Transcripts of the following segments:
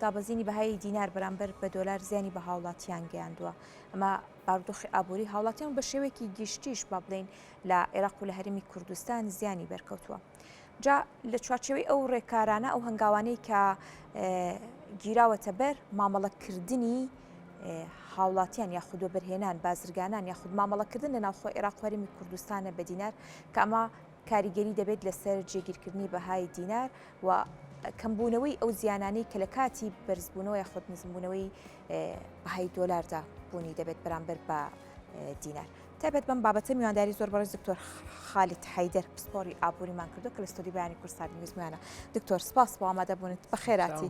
دابەزینی بەهای دینار بەرامبەر بە دۆلار زیانی بە هاوڵاتیان گەیاندووە. ئەمە بارودۆخی ئابووری هاوڵاتیان بە شێوەیەکی گشتیش با بڵین لە عێراق و لە هەرێمی کوردستان زیانی بەرکەوتووە. جا لە چوارچێوەی ئەو ڕێکارانە ئەو هەنگاوانەی کە گیراوەتە بەر مامەڵەکردنی هاوڵاتیان یاخود وەبەرهێنان بازرگانان یاخود مامەڵەکردن لە ناوخۆ عێراق و هەرێمی کوردستانە بە دینار کە ئەمە کاریگەری دەبێت لەسەر جێگیرکردنی بەهای دینار و کەمبوونەوەی ئەو زیانانەی کە لە کاتی بەرزبوونەوەی خۆت نزمبوونەوەی بەهای دۆلاردا بوونی دەبێت بەرامبەر بە دینار. تایبەت بەم بابەتە میوانداری زۆر بەڕێز دکتۆر خالید حەیدەر پسپۆری ئابووریمان کردو کە لە ستۆدیۆ بەیانی کورسانی نوێژمیانە. دکتۆر سپاس بۆ ئامادەبوونت بە خێراتی.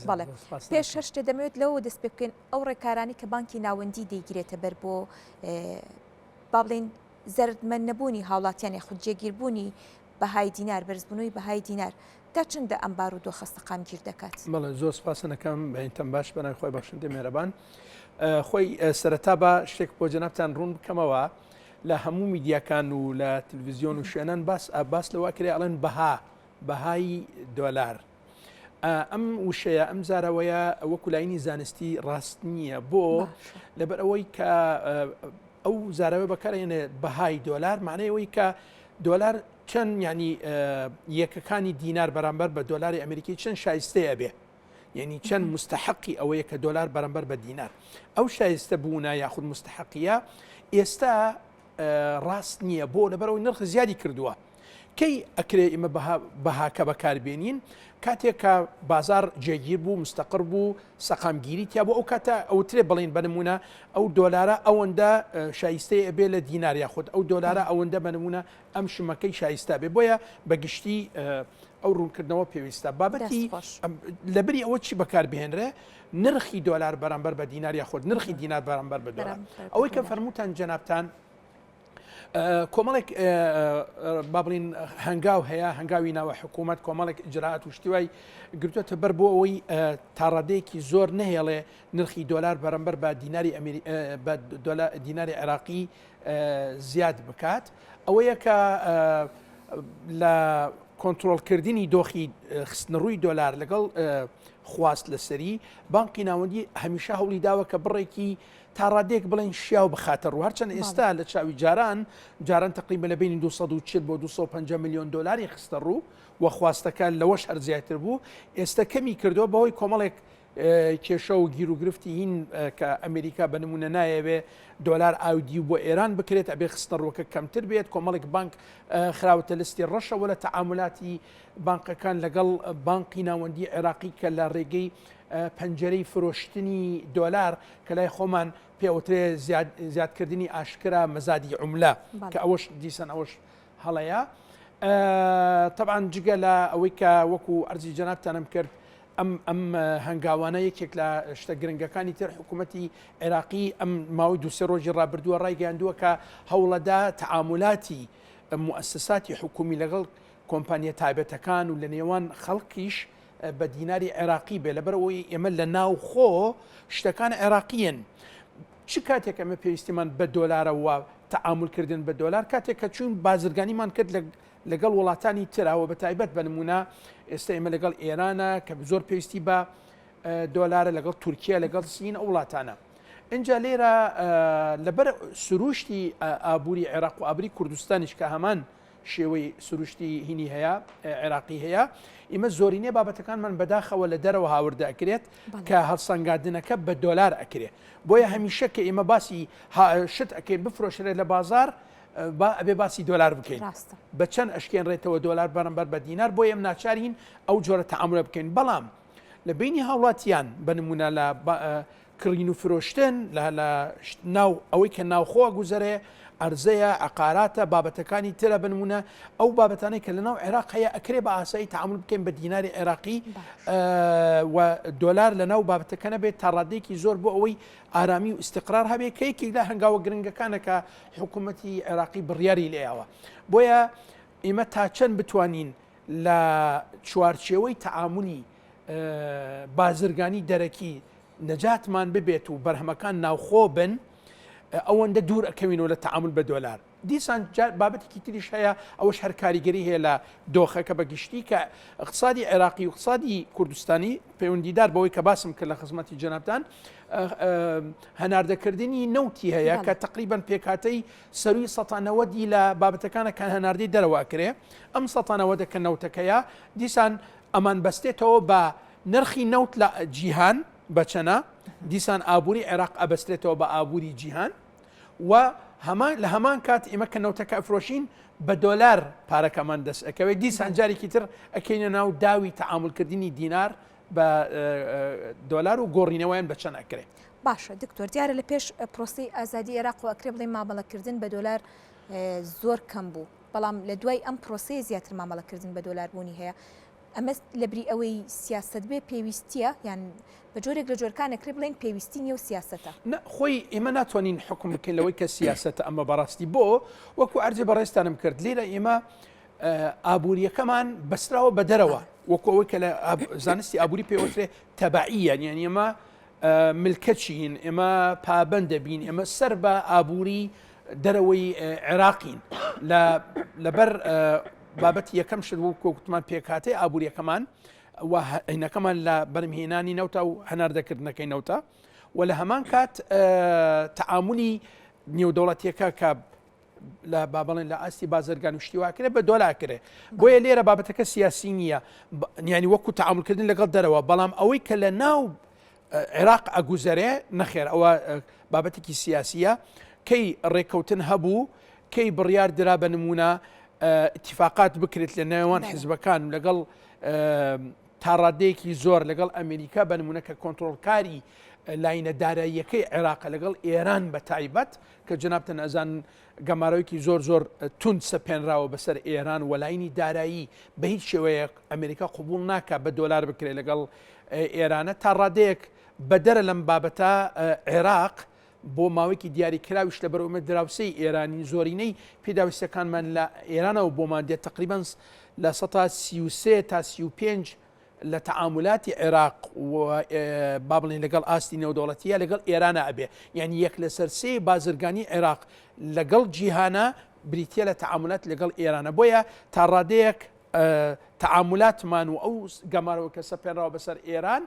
بەڵێ پێش هەر شتێ دەمەوێت لەوە دەست پێ بکەین ئەو ڕێکارانی کە بانکی ناوەندی دەیگرێتە بەر بۆ با بڵێن زەردمەند نەبوونی هاوڵاتیان یاخود جێگیربوونی بەهای دینار بەرزبوونەوەی بەهای دینار تا چنددە ئەم بارودۆ خستەقام گیر دەکات. بەڵێ زۆر سپاسەکەم بەینتەم باش بەنای خۆی بەخشندە مێرەبان. خۆی سەرەتا بە شتێک بۆ جەنابتان ڕوون بکەمەوە لە هەموو میدیاکان و لە تلڤیزیۆن و شوێنان باس لەوە کرێ ئەڵێن بەهای دۆلار. ئەم وشەیە ئەم زارەوەیە وەکو لاینی زانستی ڕاست نییە بۆ لەبەر ئەوەی کە ئەو زارەوە بەکارێنێ بەهای دۆلار معنەیەوەی کە دۆلار چەند ینی یەکەکانی دینار بەرامبەر بە دۆلاری ئەمریکی چەند شایستەیە بێ، یعنی چەند مستحقی ئەوەیە کە دۆلار بەرامبەر بە دینار ئەو شایستە بوونا یاخود مستحقیە ئێستا ڕاست نییە بۆ لەبەرەوەی نرخ زیادی کردووە. کەی ئەکرێ ئمە بەهاکە بەکاربێنین کاتێک کە بازار جێگیر بوو مستەقر بوو سەقامگیری تیا بۆ ئەو کاتە ئەوترێ بڵین بنمونە ئەو دۆلارە ئەوەندە شایستەی ئەبێ لە دینار یاخود ئەو دۆلارە ئەوەندە بنمونە ئەم شمەکەی شایستا بێ بۆیە بەگشتی ئەو ڕوونکردنەوە پێویستە بابەتی لەبری ئەوە چی بەکاربهێنرێ نرخی دۆلار بەرامبەر بە دینار یاخود نرخی دینار بەرامبەر بە دۆلار ئەوەی کە فەرمووتان جەنابتان کۆمەڵێک با بڵین هەنگاو هەیە هەنگاوی ناوە حکوومەت کۆمەڵێک ئجراعات و شتیوای گرتوێتە بەر بۆ ئەوەی تاڕادەیەکی زۆر نەهێڵێ نرخی دۆلار بەرامبەر بە دیناری عێراقی زیاد بکات ئەوەیە کە لە کۆنتترۆلکردنی دۆخی خستنەڕووی دۆلار لەگەڵ خواست لەسەری بانکی ناوەندی هەمیشە هەوڵی داوە کە بڕێکی تا ڕادێک بڵێن شیاو بخاتە ڕوو هەرچەند ئێستا لە چاوی جاران تقریبا لە بینی 240 بۆ 250 میلیۆن دلاری خستە ڕوو و خواستەکان لەوەش هەر زیاتر بوو ئێستا کەمی کردووە بەهۆی کۆمەڵێک کێشە و گیر و گرفتی هین کە ئەمریکا بنمونە نایەوێ دۆلار ئاودی بۆ ئێران بکرێت ئەبێ خستە ڕووەکە کەمتر بێت کۆمەڵێک بانک خراوەتە لستی ڕەشەوە لە تەعاملاتی بانکەکان لەگەڵ بانکی ناوەندی عێراقی کە لە ڕێگەی پەنجەرەی فرۆشتنی دۆلار کە لای خۆمان پێوترێ زیادکردنی ئاشکرا مەزادی عوملا کە ئەوەش دیسان ئەوەش هەڵەیە. طبعاً جگە لە ئەوەی کە وەکو ئەرزی جەنابتانم کرد ئەم هەنگاوانە یەکێک لە شتە گرنگەکانی تر حکوومەتی عێراقی ئەم ماوەی دووسێ ڕۆژی ڕابردووە ڕایگەیاندووە کە هەوڵەدا تەعاملاتی موسساتی حکومی لەگەڵ کۆمپانیە تایبەتەکان و لە نێوان خەڵکیش بە دیناری عێراقی بێ لەبەرەوەی ئێمە لە ناو خۆ شتەکان عێراقیەن چ کاتێک ئەمە پێویستیمان بە دۆلارەوە تەعاملکردن بە دۆلار کاتێک کە چوون بازرگانیمان کرد لەگەڵ وڵاتانی تراوە بە تایبەت بە نمونە ئێستا ئێمە لەگەڵ ئێرانە کە زۆر پێویستی بە دۆلارە لەگەڵ تورکیا لەگەڵ سین ئەو وڵاتانە اینجا لێرە لەبەر سروشتی ئابووری عێراق و ئابووری کوردستانیش کە هەمان شێوەی سروشتی هینی هەیە عێراقی هەیە ئێمە زۆرینێ بابەتەکانمان بەداخەوە لە دەرەوە هاوردا ئەکرێت کە هەڵسەنگاندنەکە بە دۆلار ئەکرێت بۆیە هەمیشە کە ئێمە باسی شت ئەکەین بفرۆشرێت لە بازار ئەبێ باسی دۆلار بکەین بە چەند ئەشکێنڕێتەوە دۆلار بەرامبەر بە دینار بۆ ئێم ناچارین ئەو جۆرە تەعاملە بکەین بەڵام لە بینی هاوڵاتیان بنمونە لە کڕین و فرۆشتن لە ناو ئەوەی کە ناوخۆ گوزەرێ ئەرزەیە عقاراتە بابەتەکانی ترە بنمونە ئەو بابەتانەی کە لە ناو عێراق هەیە ئەکرێ بە ئاسایی تەعامل بکەین بە دیناری عێراقی و دۆلار لە ناو بابەتەکە نەبێت تا ڕادێکی زۆر بۆ ئەوەی ئارامی و استقرار هەبێت کە یەکێک لە هەنگاوە گرنگەکانە کە حکوومەتی عێراقی بڕیاری لێیاوە بۆیە ئێمە تا چەند بتوانین لە چوارچێوەی تەعاملی بازرگانی دەرەکی نەجاتمان ببێت و بەرهەمەکان ناوخۆ بن ئەوەندە دوور ئەکەوینەوە لە تعامل بە دۆلار. دیسان بابەتێکی تریش هەیە ئەوەش هەر کاریگەری هەیە لە دۆخەکە بەگشتی کە اقتصادی عێراقی و اقتصادی کوردستانی پەیوەندیدار بەوەی کە باسم کرد لە خزمەتی جەنابتان هەناردەکردنی نەوتی هەیە کە تقریبان پێکاتەی سەروی 90 لە بابەتەکانە کە هەناردەی دەرەواکرێ ئەم 90 کە نەوتەکەیە دیسان ئەمان بەستێتەوە بە نرخی نەوت لە جیهان بەچەنە دیسان ئابووری عێراق ئەبەسترێتەوە بە ئابووری جیهان و لە هەمان کات ئێمە کە نەوتەکە ئەفرۆشین بە دۆلار پارەکەمان دەست ئەەکەوێت دیسان جارێکی تر ئەکەینە ناو داوی تەعاملکردنی دینار بە دۆلار و گۆڕینەوەیان بە چەند ئەکرێت. باشە دکتۆر دیارە لە پێش پرۆسی ئازادی عێراق و ئەکرێ بڵێ مامەڵەکردن بە دۆلار زۆر کەم بوو بەڵام لە دوای ئەم پرۆسی زیاتر مامەڵەکردن بە دۆلار بوونی هەیە ئەمە لەبری ئەوەی سیاست بێ پێویستیە یان بە جۆرێک لە جۆرکانەکرێ بڵێن پێویستی نیە و سیاستە خۆی ئێمە ناتوانین حکم بکەین لەوەی کە سیاستە ئەمە بەڕاستی بۆ وەکو ئەرجێ بەڕێستانم کرد لێرە ئێمە ئابوووریەکەمان بەستراوە بە دەرەوە وەکو ئەوەی کە لە زانستی ئابووری پێوەترێ تەبعیە یان ئێمە ملکەچین ئێمە پابەند دەبین ئێمە سەر بە ئابووری دەرەوەی عێراقین لەبەر بابەتی یەکەم شت بوو کۆکوتمان پێکاتێ ئابوووریەکەمان عینەکەمان لە بەرمهێنانی نەوتە و هەناردەکردنەکەی نەوتە و لە هەمان کات تەعاملی نێودەوڵەتیەکە کە لە بابڵێن لە ئاستی بازرگان و شتیواکرێ بە دۆلاکرێ بۆیە لێرە بابەتەکە سیاسی نییە ینی وەکو تەعاملکردن لەگەڵ دەرەوە بەڵام ئەوەی کە لە ناو عێراق ئەگوزەرێ نەخێر ئەوە بابەتێکی سیاسیە کەی ڕێککەوتن هەبوو کەی بڕیار درا بە نمونە اتفاقات بکرێت لە نێوان حیزبەکان لەگەڵ تاڕادەیەکی زۆر لەگەڵ ئەمریکا بە نمونە کە کۆنتترۆلکاری لاینە داراییەکەی عێراق لەگەڵ ئێران بە تایبەت کە جنابتەن ئەزان گەمارەوەیکی زۆر تون سەپێنراوە بەسەر ئێران و لاینی دارایی بە هیچ شێوەیە ئەمریکا قوبول ناکە بە دۆلار بکرێت لەگەڵ ئێرانە تا ڕادەیەک بەدەرە لەم بابەتە عێراق بۆ ماوەیەکی دیاریکراویش لە بەرەومە دراوسەی ئێرانی زۆرینەی پێداویستەکانمان لە ئێرانەوە بۆمان دێت تقریبان لە 133 تا 35 لە تەعاملاتی عێراق با بڵێن لەگەڵ ئاستی نێودەوڵەتیە لەگەڵ ئێرانە ئەبێ یعنی یەک لەسەر سێ بازرگانی عێراق لەگەڵ جیهانە بریتە لە تەعاملات لەگەڵ ئێرانە بۆیە تا ڕادەیەک تەعاملاتمان و ئەو گەمارەوە کە سەپێنراوە بەسەر ئێران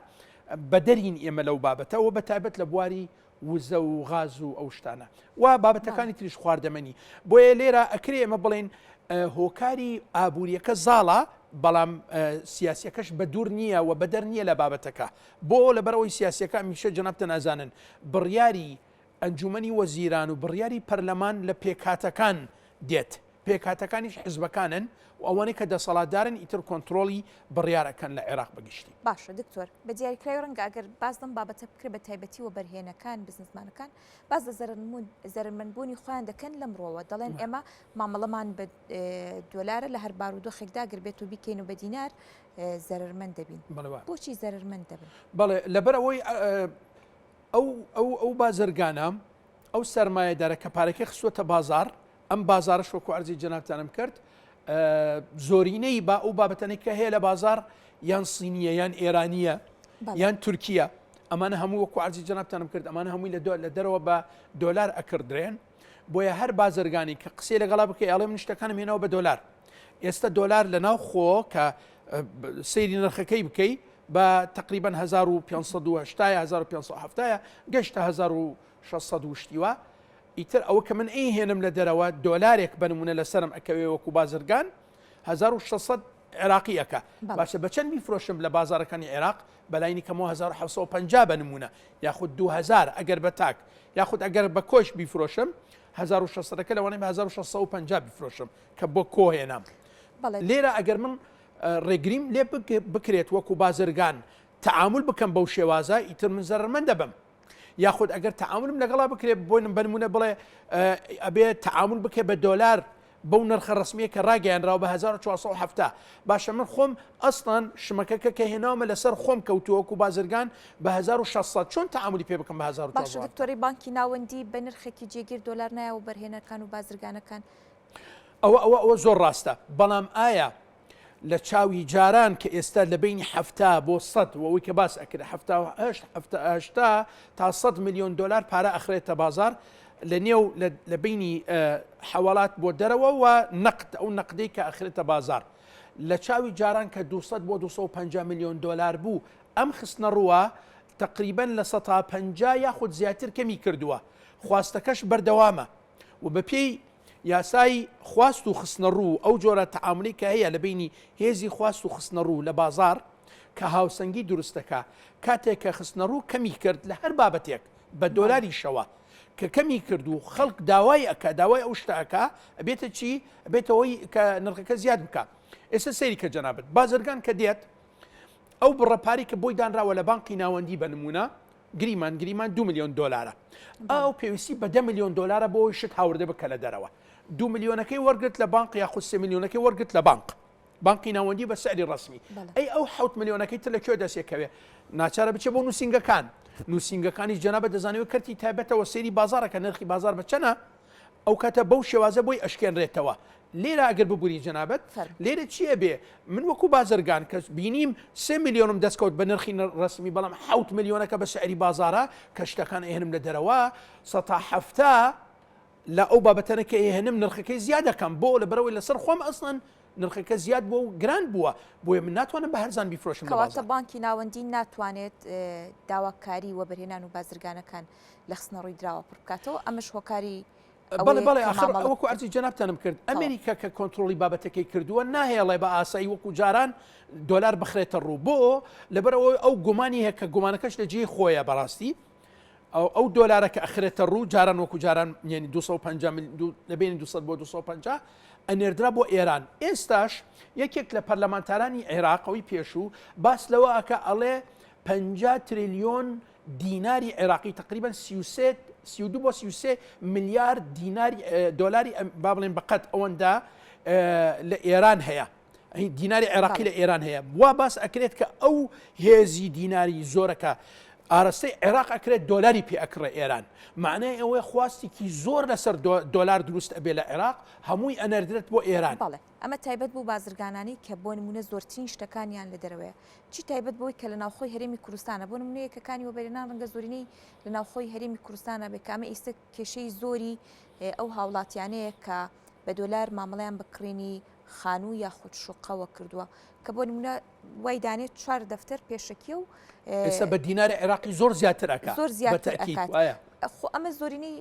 بەدەرین ئێمە لەو بابەتەوە بە تایبەت لە بواری وزە و غاز و ئەو شتانە و بابەتەکانی تریش خواردەمەنی بۆیە لێرە ئەکرێ ئێمە بڵێن هۆکاری ئابوووریەکە زاڵە بەڵام سیاسیەکەش بە دوور نییە و بەدەر نییە لە بابەتەکە بۆ لەبەرەوەی سیاسیەکە میشە جەنابتە نازانن بڕیاری ئەنجومەنی وەزیران و بڕیاری پەرلەمان لە پێکاتەکان دێت پێکاتەکانیش حزبەکانن و ئەوانەی کە دەسەڵاتدارن ئیتر کۆنتترۆلی بڕیارەکەن لە عێراق بەگشتی باشە دکتۆر بە دیاریکراوی ڕەنگە ئەگەر باز دەم بابەتە بکرێت بە تایبەتی و بەرهێنەکان بزنسمانەکان باز لە زەرمەندبوونی خۆیان دەکەن لەمڕۆوە دەڵێن ئێمە مامەڵەمان بە دۆلارە لە هەر بارودۆخێکدا گربێت و بیکەین و بە دینار زەرمەند دەبین بۆچی زەرمەند دەبن بەڵێ لەبەر ئەوەی ئەو بازرگانە ئەو سەرمایەدارە کە پارەکەی خستووەتە بازار ئەم بازارش وەکو ئەرزی جەنابتانم کرد زۆرینەی با ئەو بابەتەنەی کە هەیە لە بازار یان سینیە یان ئێرانیە یان تورکیە ئەمانە هەموو وەکو ئەرزی جەنابتانم کرد ئەمانە هەمووی لە دەرەوە بە دۆلار ئەکردرێن بۆیە هەر بازرگانی کە قسەی لەگەڵا بکەی ئەڵێ من شتەکانم هێنەوە بە دۆلار ئێستا دۆلار لە ناو خۆ کە سەیری نرخەکەی بکەی بە تقریبا 1570 گەشتە 1600 وشتیوە ئیتر ئەوە کە من هێنم لە دەرەوە دۆلارێک بنمونە لەسرم ئەکەوێ وەکو بازرگان 1600 عێراقی ئەکە باشە بە چەند میفرۆشم لە بازارەکانی عێراق بەلاینی کەمەوە 1750 بنمونە یاخود 2000 ئەگەر بە تاک یاخود ئەگەر بە کۆش بیفرۆشم 1600ەکە لەوانەی 1650 بیفرۆشم کە بۆ کۆهێنام لێرە ئەگەر من ڕێگریم لێ بکرێت وەکو بازرگان تەعامل بکەم بەو شێوازە ئیتر من زەرمەند دەبم یاخود ئەگەر تەعاملم لەگەڵا بکرێت بۆنم بنمونە بڵێ ئەبێت تەعامل بکێ بە دۆلار بەو نرخە ڕسمیە کە ڕاگەیانراوە بە 1470 باشە من خۆم ئەستان شمەکەکە کە هێناومە لەسەر خۆم کەوتووەکو بازرگان بە 1600 چۆن تەعاملی پێ بکەم بە 1400 باشە دکتۆری بانکی ناوەندی بە نرخێکی جێگیر دۆلار نایە و بەرهێنەکان و بازرگانەکان ئەوە زۆر ڕاستە بەڵام ئایا لە چاوی جاران کە ئێستا لە بینی 70 بۆ 100 وەوەی کە باس ئەکرێت 70 تا 100 میلیۆن دلار پارە ئەخرێتە بازار لە نێو لە بینی حواڵات بۆ دەرەوە و نەقد ئەو نەقدەی کە ئەخرێتە بازار لە چاوی جاران کە 200 بۆ 250 میلیۆن دلار بوو ئەم خستنە ڕووە تقریباً لە 150 یاخود زیاتر کەمی کردووە خواستەکەش بەردەوامە و بە پێی یاسای خواست و خستنە ڕوو ئەو جۆرە تەعاملی کە هەیە لە بینی هێزی خواست و خستنە ڕوو لە بازار کە هاوسەنگی دروستەکە کاتێک کە خستنە ڕوو کەمی کرد لە هەر بابەتێک بە دۆلاری شەوە کە کەمی کرد و خەڵک داوای ئەکە داوای ئەو شتەکە ئەبێتە چی ئەبێتەوەی کە نرخەکە زیاد بکە ئێستا سەیری کە جەنابەت بازرگان کە دێت ئەو بڕەپاری کە بۆی دانراوە لە بانقی ناوەندی بە نمونە گریمان 2 میلیۆن دلارە ئەو پێویستی بە 10 میلیۆن دلارە بۆی شت هاوردە بکە لە دەرەوە 2 میلیۆنەکەی وەرگرت لە بانق یاخود 3 میلیۆنەکەی وەرگرت لە بانقی ناوەندی بە سەعری ڕسمی ئەی ئەو 7 میلیۆنەکەی تر لەکوێ دەسێکەوێ ناچارە بچێ بۆ نووسنگەکانی جەنابەت دەزانەوە کەرتی تایبەتەوە سەیری بازارەکە نرخی بازار بچەنە ئەو کاتە بەو شێوازە بۆی ئەشکێنرێتەوە لێرە ئەگەر ببووری جەنابەت لێرە چییە بێ من وەکو بازرگان کە بینیم 3 میلیۆنم دەستکەوت بە نرخی ڕسمی بەڵام 7 میلیۆنەکە بە سەعری بازارە کە شتەکان ئێهێنم لە دەرەوە 170 لە ئەو بابەتەنە کە ئێهێنم نرخەکەی زیادەکەم بۆ لە بەرەوەی لەسەر خۆم ئەسڵەن نرخەکە زیاد بووە و گران بووە بۆیە من ناتوانم بە هەرزان بیفرۆشم کەواتە بانکی ناوەندی ناتوانێت داواکاری وەبەرهێنان و بازرگانەکان لە خستنە ڕووی دراوە پڕ بکاتەوە ئەمەش هۆکاری بەڵێ آخر وەکو ئەرزی جەنابتانم کرد ئەمریکا کە کۆنتترۆلی بابەتەکەی کردووە ناهێڵێ بە ئاسایی وەکو جاران دۆلار بخرێتە ڕوو بۆ لەبەرەوەی ئەو گومانی هەیە کە گومانەکەش لە جێی خۆیە بەڕاستی ئەو دۆلارە کە ئەخرێتە ڕوو جاران وەکو جاران یعنی 250 لەبێنی 200 بۆ 250 ئەنێردرا بۆ ئێران ئێستاش یەکێک لە پەرلەمانتارانی عێراقەوەی پێشوو باس لەوە ئەکە ئەڵێ 50 تریلیۆن دیناری عێراقی تقریبا 32 بۆ 33 میلیارد دۆلاری با بڵێن بەقەت ئەوەندا لە ئێران هەیە دیناری عێراقی لە ئێران هەیە وا باس ئەکرێت کە ئەو هێزی دیناری زۆرەکە ئاراستەی عێراق ئەکرێت دۆلاری پێ ئەکڕێ ئێران معنای ئەوەیە خواستێکی زۆر لەسەر دۆلار دروست ئەبێ لە عێراق هەمووی ئەنەردرێت بۆ ئێران بەڵێ ئەمە تایبەت بوو بازرگانانی کە بۆ نمونە زۆرترین شتەکانیان لە دەرەوەیە چی تایبەت بۆی کە لە ناوخۆی هەرێمی کوردستانە بۆ نمونە یەکەکانی وەبەرهێنان ڕەنگە زۆرینەی لە ناوخۆی هەرێمی کوردستانە بێت کە ئەمە ئێستا کێشەی زۆری ئەو هاوڵاتیانەیە کە بە دۆلار مامەڵیان بکڕێنی خانوو یاخود شوقەوە کردووە کە بۆ نمونە وای دانێت 4 دەفتەر پێشەکیە و ئێستا بە دیناری عێراقی زۆر زیاتر ئەکات زۆر زیاتر ئەکات ئەمە زۆرینەی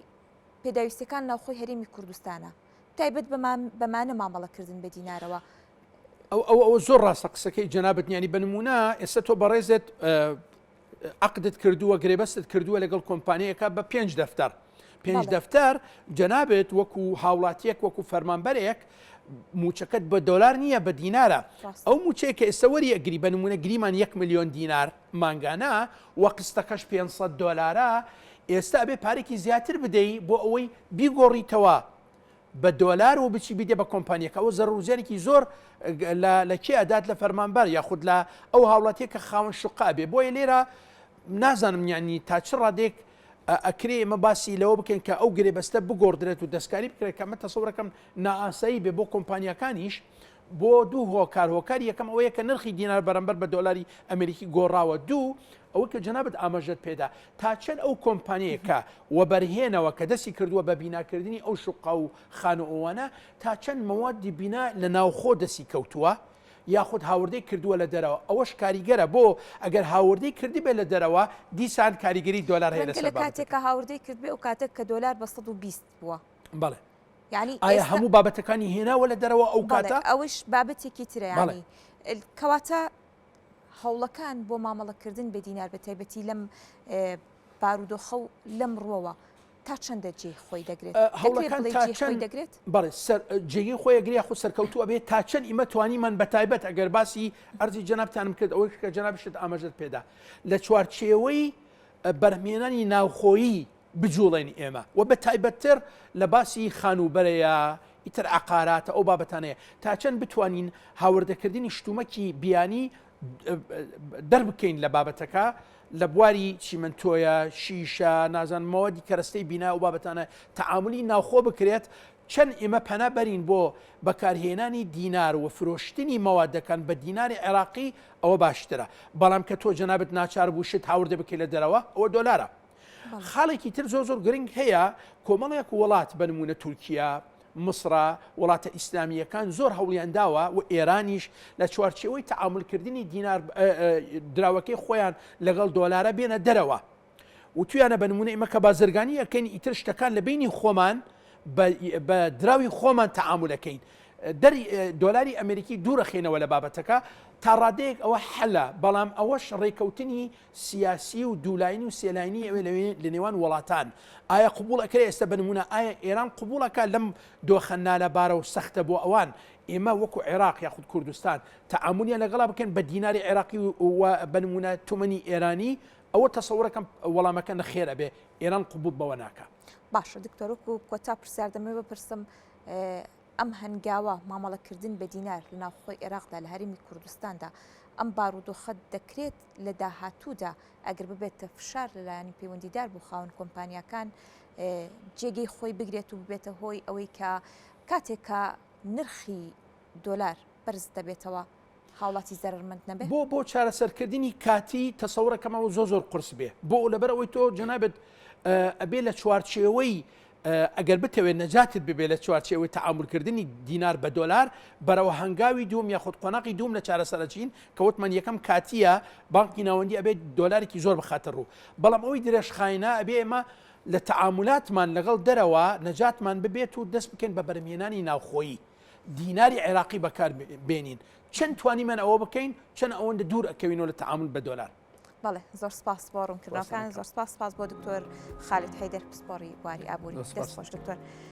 پێداویستەکان ناوخۆی هەرێمی کوردستانە تایبەت بەمانە مامەڵەکردن بە دینارەوە ئەو زۆر ڕاستە قسەکەی جەنابەتنیانی بە نمونە ئێستا تۆ بەڕێزت عقدت کردووە گرێبەستت کردووە لەگەڵ کۆمپانیەکە بە 5 دەفتەر 5 دەفتەر جەنابێت وەکو هاوڵاتیەک وەکو فەرمانبەرێک موچەکەت بە دۆلار نییە بە دینارە ئەو موچەیە کە ئێستا وەری ئەگری بە نمونە گریمان 1 میلیۆن دینار مانگانە وە قستەکەش 500 دۆلارە ئێستا ئەبێ پارێکی زیاتر بدەی بۆ ئەوەی بیگۆڕیتەوە بە دۆلار و بچی بدێ بە کۆمپانیەکە ئەو زەڕوزیارێکی زۆر لە کێ ئەدات لە فەرمانبەر یاخود لە ئەو هاوڵاتیە کە خاوەن شوقا بێ بۆیە لێرە نازانم یانی تا چ ڕادێک ئەکرێ ئمە باسی لەوە بکەین کە ئەو گرێبەستە بگۆڕدرێت و دەستکاری بکرێت کە ئەمە تەسەورەکەم نائاسایی بێ بۆ کۆمپانیەکانیش بۆ دوو هۆکار هۆکار یەکەم ئەوەیە کە نرخی دینار بەرامبەر بە دۆلاری ئەمریکی گۆڕاوە دوو ئەوە کە جەنابەت ئاماژەت پێدا تا چەند ئەو کۆمپانیەکە وەبەرهێنەوە کە دەستی کردووە بە بیناکردنی ئەو شوقە و خانوئەوانە تا چەند مەوادی بینا لە ناوخۆ دەستی کەوتووە یاخود هاوردەی کردووە لە دەرەوە ئەوەش کاریگەرە بۆ ئەگەر هاوردەی کردی بێ لە دەرەوە دیسان کاریگەری دۆلار هەیە لەسەر کاتێککە هاوردەی کرد بێ ئەو کاتێک کە دۆلار بە 120 بووە بەڵێ یعنی ئایا هەموو بابەتەکانی هێناوە لە دەرەوە ئەو کاتە ئەوش بابەتێکی ترەیانی کەواتە هەوڵەکان بۆ مامەڵەکردن بە دینار بە تایبەتی لەم بارودۆخە و لەم ڕووەوە تا چەندە جێ خۆی دەگرێت دەگرێت بەڵێ جێگەی خۆی ئەگریا خۆ سەرکەوتووە بێت تا چەند ئیمە توانیمان بە تایبەت ئەگەر باسی ئەرزی جەنابتانم کرد ئەوەی کە جەنابشت ئاماژەت پێدا لە چوارچێوەی بەرهێنانی ناوخۆیی بجوڵێنی ئێمە و بە تایبەتتر لە باسی خانوبەرەیە ئیتر عقاراتە ئەو بابەتانەیە تا چەند بتوانین هاوردەکردنی شتومەکی بیانی دەربکەین لە بابەتەکە لە بواری چیمنتۆیە شیشە نازانمەوەدی کەرەستەی بینا و بابەتانە تەعاملی ناوخۆ بکرێت چەند ئێمە پەنا بەرین بۆ بەکارهێنانی دینار و فرۆشتنی مەوادەکان بە دیناری عێراقی ئەوە باشترە بەڵام کە تۆ جەنابەت ناچار بوو شت هاوردە بکەی لە دەرەوە ئەوە دۆلارە خاڵێکی تر زۆر گرنگ هەیە کۆمەڵێک وڵات بنمونە تورکیا مصر وڵاتە ئیسلامیەکان زۆر هەوڵیان داوە و ئێرانیش لە چوارچێوەی تەعاملکردنی دینار دراوەکەی خۆیان لەگەڵ دۆلارە بێنە دەرەوە و تویانە بنمونە ئێمە کە بازرگانی ئەەکەین ئیتر شتەکان لە بینی خۆمان بە دراوی خۆمان تەعاملەکەین دۆلاری ئەمریکی دوورەخێنەوە لە بابەتەکە تا ڕادەیەک ئەوە حەلە بەڵام ئەوەش ڕێکەوتنی سیاسی و دوولاینی و سێلاینی ئەوێ لە نێوان وڵاتان ئایا قبولەکە ئێستا بنمونە ئایا ئێران قبولەکە لەم دۆخەنە لەبارە و سەختە بۆ ئەوان ئێمە وەکو عێراق یاخود کوردستان تەعاملیان لەگەڵا بکەن بە دیناری عێراقی و بنمونە تومەنی ئێرانی ئەوە تەسەورەکەم وەڵامەکە نەخێرە بێ ئێران قبول بەوە ناکە. باشە دکتۆرۆک و کۆتا پرسیار دەمێ بپرسم ئەم هەنگاوە مامەڵەکردن بە دینار لە ناوخۆی عێراقدا لە هەرمی کوردستاندا ئەم بارودۆخە دەکرێت لە داهاتوودا ئەگەر ببێتە فشار لەلایەنی پەیوەندیدار بۆ خاوەن کۆمپانیەکان جێگەی خۆی بگرێت و ببێتە هۆی ئەوەی کە کاتێکە نرخی دۆلار بەرز دەبێتەوە هاوڵاتی زەرمەند نەبێت بۆ چارەسەرکردنی کاتی تەسەورەکەمەوە زۆر قرس بێ بۆ لەبەرەوەی تۆ جەنابەت ئەبێ لە چوارچێوەی ئەگەر بتەوێت نەجاتت ببێ لە چوارچێوەی تەعاملکردنی دینار بە دۆلار بەرەوە هەنگاوی دوم یاخود قۆناقی دوم لە چارەسەرچین کەوتمان یەکەم کاتیە بانکی ناوەندی ئەبێت دۆلارێکی زۆر بخاتە ڕوو بەڵام ئەوەی درێژخاینا ئەبێ ئێمە لە تەعاملاتمان لەگەڵ دەرەوە نەجاتمان ببێت و دەست بکەین بە بەرهەمهێنانی ناوخۆیی دیناری عێراقی بەکار بێنین چەند توانیمان ئەوە بکەین چەند ئەوەندە دوور ئەکەوینەوە لە تەعامل بە دۆلار. بەڵێ زۆر سپاس بۆ ڕوونکردنەوەکان زۆر سپاس بۆ دکتۆر خالید حەیدەر پسپۆڕی بواری ئابووری دەست خۆش دکتۆر.